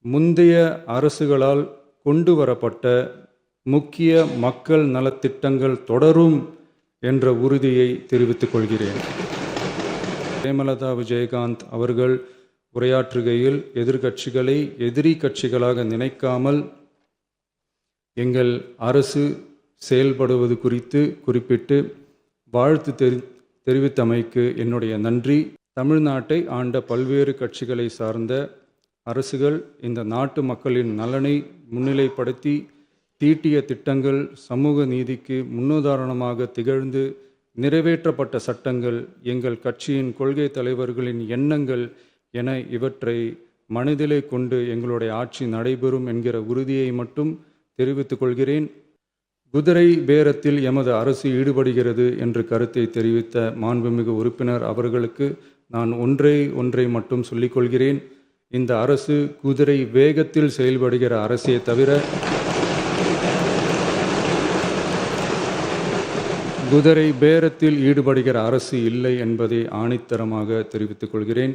முந்தைய அரசுகளால் கொண்டு வரப்பட்ட முக்கிய மக்கள் நலத்திட்டங்கள் தொடரும் என்ற உறுதியை தெரிவித்துக் கொள்கிறேன். பிரேமலதா விஜயகாந்த் அவர்கள் உரையாற்றுகையில் எதிர்க்கட்சிகளை எதிரி கட்சிகளாக நினைக்காமல் எங்கள் அரசு செயல்படுவது குறித்து குறிப்பிட்டு வாழ்த்து தெரிவித்தமைக்கு என்னுடைய நன்றி. தமிழ்நாட்டை ஆண்ட பல்வேறு கட்சிகளை சார்ந்த அரசுகள் இந்த நாட்டு மக்களின் நலனை முன்னிலைப்படுத்தி தீட்டிய திட்டங்கள் சமூக நீதிக்கு முன்னுதாரணமாக திகழ்ந்து நிறைவேற்றப்பட்ட சட்டங்கள் எங்கள் கட்சியின் கொள்கை தலைவர்களின் எண்ணங்கள் என இவற்றை மனதிலே கொண்டு எங்களுடைய ஆட்சி நடைபெறும் என்கிற உறுதியை மட்டும் தெரிவித்துக் கொள்கிறேன். குதிரை பேரத்தில் எமது அரசு ஈடுபடுகிறது என்று கருத்தை தெரிவித்த மாண்புமிகு உறுப்பினர் அவர்களுக்கு நான் ஒன்றை மட்டும் சொல்லிக்கொள்கிறேன். இந்த அரசு குதிரை வேகத்தில் செயல்படுகிற அரசே தவிர குதிரை பேரத்தில் ஈடுபடுகிற அரசு இல்லை என்பதை ஆணித்தரமாக தெரிவித்துக் கொள்கிறேன்.